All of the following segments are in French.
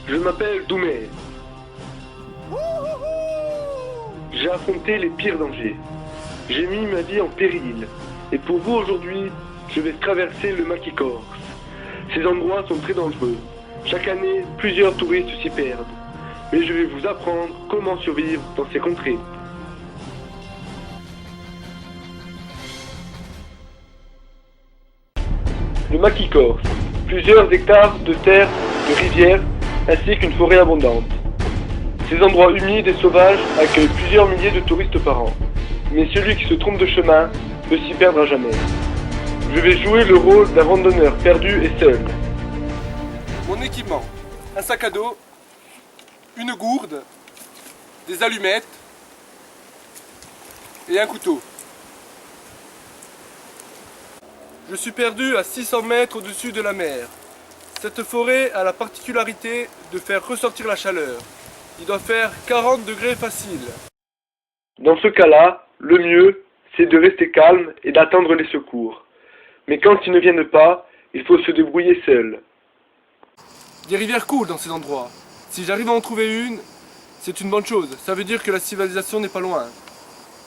Je m'appelle Doumer. J'ai affronté les pires dangers. J'ai mis ma vie en péril. Et pour vous aujourd'hui, je vais traverser le Maquis Corse. Ces endroits sont très dangereux. Chaque année, plusieurs touristes s'y perdent. Mais je vais vous apprendre comment survivre dans ces contrées. Le Maquis Corse. Plusieurs hectares de terre, de rivières, ainsi qu'une forêt abondante. Ces endroits humides et sauvages accueillent plusieurs milliers de touristes par an. Mais celui qui se trompe de chemin peut s'y perdre à jamais. Je vais jouer le rôle d'un randonneur perdu et seul. Mon équipement, un sac à dos, une gourde, des allumettes et un couteau. Je suis perdu à 600 mètres au-dessus de la mer. Cette forêt a la particularité de faire ressortir la chaleur. Il doit faire 40 degrés facile. Dans ce cas-là, le mieux, c'est de rester calme et d'attendre les secours. Mais quand ils ne viennent pas, il faut se débrouiller seul. Des rivières coulent dans ces endroits. Si j'arrive à en trouver une, c'est une bonne chose. Ça veut dire que la civilisation n'est pas loin.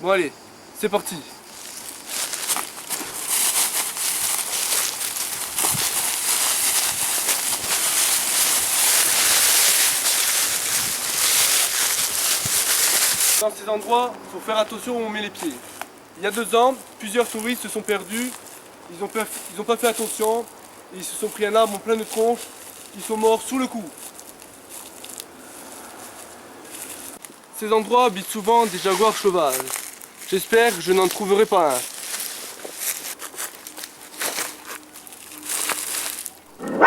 Bon allez, c'est parti. Dans ces endroits, il faut faire attention où on met les pieds. Il y a 2 ans, plusieurs touristes se sont perdus. Ils ont pas fait attention. Et ils se sont pris un arbre en pleine tronche. Ils sont morts sous le coup. Ces endroits habitent souvent des jaguars sauvages. J'espère que je n'en trouverai pas un.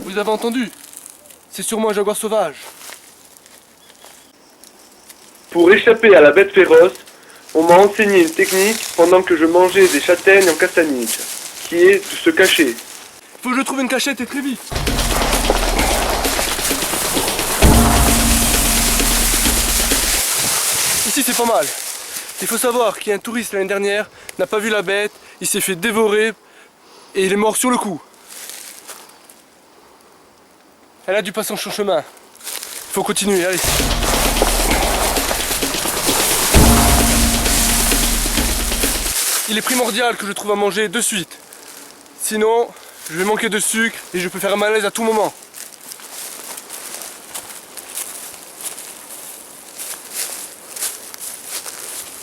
Vous avez entendu? C'est sûrement un jaguar sauvage. Pour échapper à la bête féroce, on m'a enseigné une technique pendant que je mangeais des châtaignes en castagnique, qui est de se cacher. Faut que je trouve une cachette et très vite. Ici c'est pas mal. Il faut savoir qu'il y a un touriste l'année dernière, n'a pas vu la bête, il s'est fait dévorer et il est mort sur le coup. Elle a dû passer en son chemin. Il faut continuer, allez. Il est primordial que je trouve à manger de suite. Sinon, je vais manquer de sucre et je peux faire un malaise à tout moment.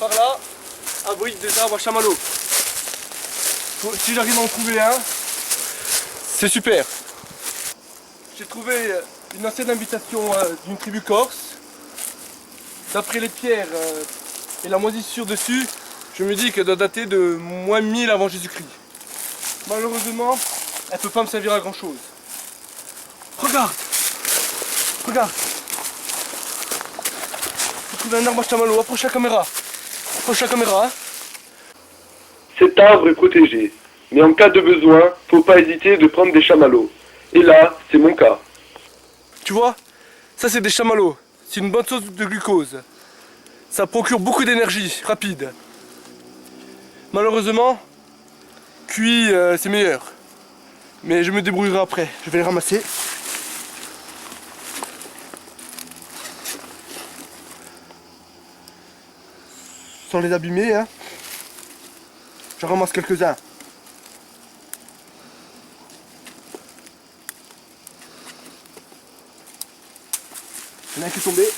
Par là, abrite des arbres à chamallow. Si j'arrive à en trouver un, c'est super. J'ai trouvé une ancienne invitation d'une tribu corse. D'après les pierres et la moisissure dessus, je me dis qu'elle doit dater de moins 1000 avant Jésus-Christ. Malheureusement, elle ne peut pas me servir à grand chose. Regarde! Regarde! J'ai trouvé un arbre à chamallow, approche la caméra. Approche la caméra, hein. Cet arbre est protégé, mais en cas de besoin, faut pas hésiter de prendre des chamallows. Et là, c'est mon cas. Tu vois? Ça c'est des chamallows. C'est une bonne source de glucose. Ça procure beaucoup d'énergie, rapide. Malheureusement, cuit c'est meilleur. Mais je me débrouillerai après. Je vais les ramasser. Sans les abîmer, hein. Je ramasse quelques-uns. Il y en a un qui est tombé.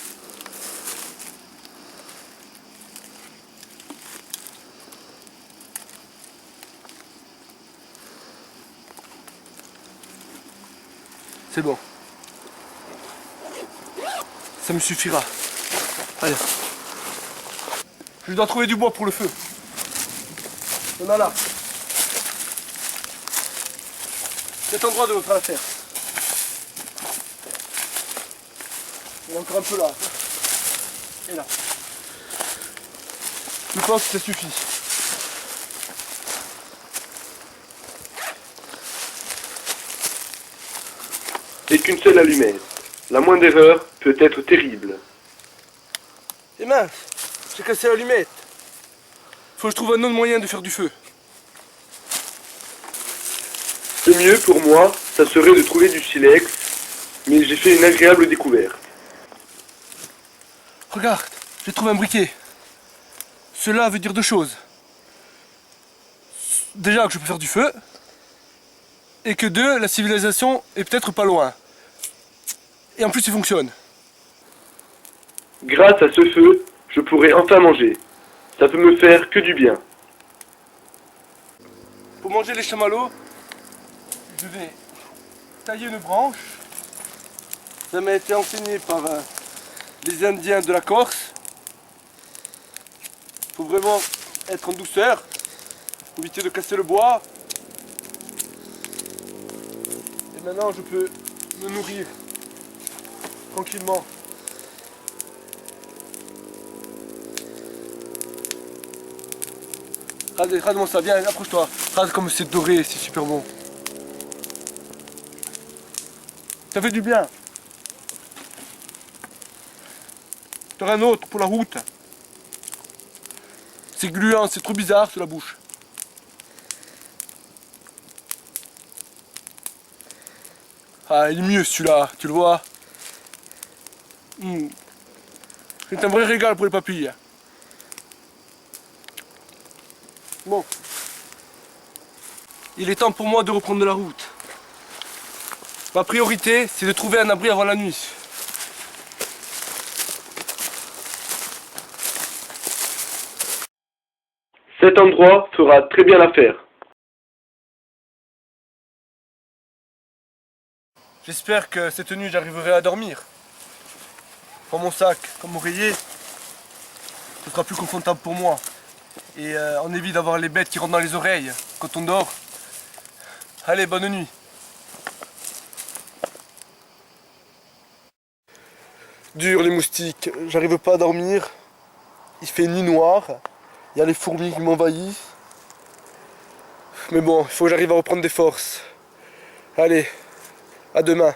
C'est bon. Ça me suffira. Allez. Je dois trouver du bois pour le feu. On en a là. Cet endroit de faire l'affaire. Il y en a encore un peu là. Et là. Je pense que ça suffit. Et qu'une seule allumette. La moindre erreur peut être terrible. Et mince, j'ai cassé l'allumette. Faut que je trouve un autre moyen de faire du feu. Le mieux pour moi, ça serait de trouver du silex mais j'ai fait une agréable découverte. Regarde, j'ai trouvé un briquet. Cela veut dire deux choses. Déjà que je peux faire du feu, et que deux, la civilisation est peut-être pas loin. Et en plus il fonctionne. Grâce à ce feu, je pourrai enfin manger. Ça peut me faire que du bien. Pour manger les chamallows, je vais tailler une branche. Ça m'a été enseigné par les Indiens de la Corse. Il faut vraiment être en douceur, pour éviter de casser le bois. Et maintenant je peux me nourrir tranquillement. Regarde-moi ça, viens, approche-toi. Regarde comme c'est doré, c'est super bon. Ça fait du bien. T'auras un autre pour la route. C'est gluant, c'est trop bizarre sur la bouche. Ah, il est mieux celui-là, tu le vois. C'est un vrai régal pour les papilles. Bon. Il est temps pour moi de reprendre la route. Ma priorité, c'est de trouver un abri avant la nuit. Cet endroit fera très bien l'affaire. J'espère que cette nuit j'arriverai à dormir. Prends mon sac comme oreiller. Ce sera plus confortable pour moi. Et on évite d'avoir les bêtes qui rentrent dans les oreilles quand on dort. Allez, bonne nuit. Dur les moustiques, j'arrive pas à dormir. Il fait nuit noire. Il y a les fourmis qui m'envahissent. Mais bon, il faut que j'arrive à reprendre des forces. Allez, à demain.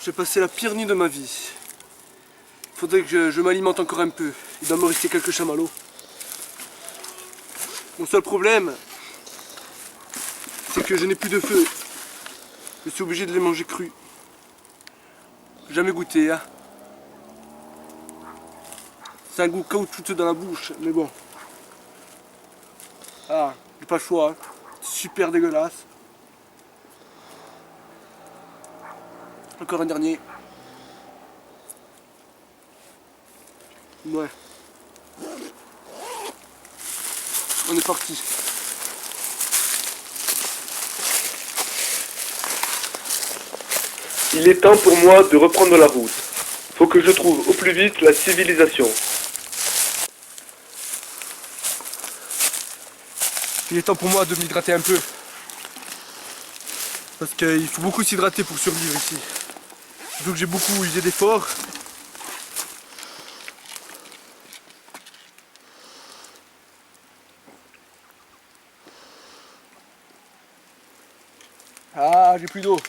J'ai passé la pire nuit de ma vie. Il faudrait que je m'alimente encore un peu. Il doit me rester quelques chamallows. Mon seul problème, c'est que je n'ai plus de feu. Je suis obligé de les manger crus. Jamais goûté, hein. C'est un goût caoutchouteux dans la bouche, mais bon. Ah, j'ai pas le choix, hein. Super dégueulasse. Encore un dernier. Ouais. On est parti. Il est temps pour moi de reprendre la route. Faut que je trouve au plus vite la civilisation. Il est temps pour moi de m'hydrater un peu. Parce qu'il faut beaucoup s'hydrater pour survivre ici. Surtout que j'ai beaucoup usé d'efforts. Ah, j'ai plus d'eau.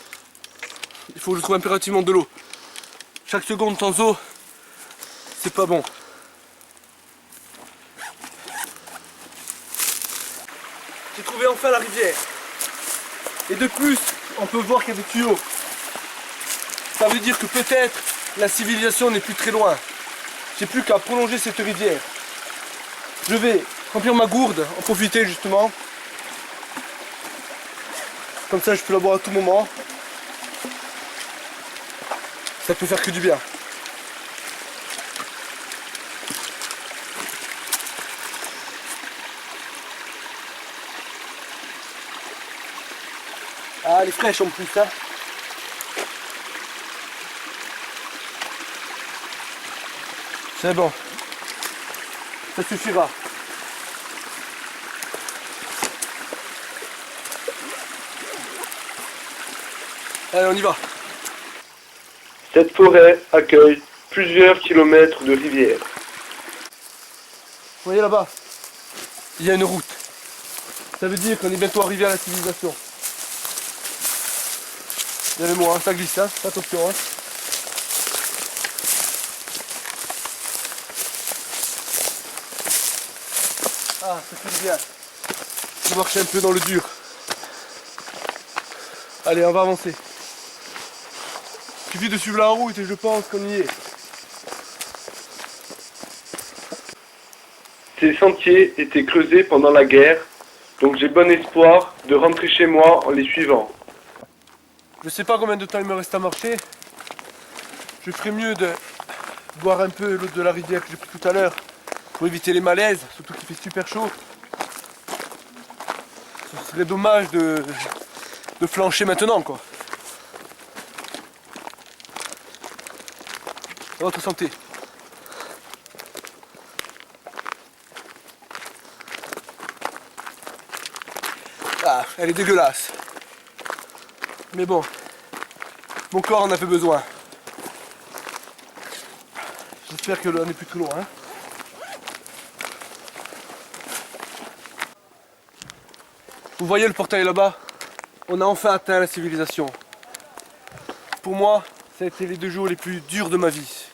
Il faut que je trouve impérativement de l'eau. Chaque seconde sans eau, c'est pas bon. J'ai trouvé enfin la rivière. Et de plus, on peut voir qu'il y a des tuyaux. Ça veut dire que peut-être la civilisation n'est plus très loin. J'ai plus qu'à prolonger cette rivière. Je vais remplir ma gourde, en profiter justement. Comme ça je peux la boire à tout moment. Ça peut faire que du bien. Ah, elle est fraîche en plus, hein. C'est bon. Ça suffira. Allez, on y va. Cette forêt accueille plusieurs kilomètres de rivière. Vous voyez là-bas, il y a une route. Ça veut dire qu'on est bientôt arrivé à la civilisation. Regardez-moi, hein, ça glisse, hein. Attention. Hein. Ah, ça fait bien. Je marche un peu dans le dur. Allez, on va avancer. Il suffit de suivre la route et je pense qu'on y est. Ces sentiers étaient creusés pendant la guerre, donc j'ai bon espoir de rentrer chez moi en les suivant. Je sais pas combien de temps il me reste à marcher. Je ferais mieux de boire un peu l'eau de la rivière que j'ai pris tout à l'heure pour éviter les malaises, surtout qu'il fait super chaud. Ce serait dommage de flancher maintenant, quoi. À votre santé. Ah, elle est dégueulasse. Mais bon, mon corps en avait besoin. J'espère que l'on n'est plus trop loin. Vous voyez le portail là-bas? On a enfin atteint la civilisation. Pour moi, ça a été les 2 jours les plus durs de ma vie.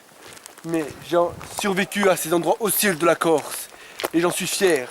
Mais j'ai survécu à ces endroits hostiles de la Corse. Et j'en suis fier.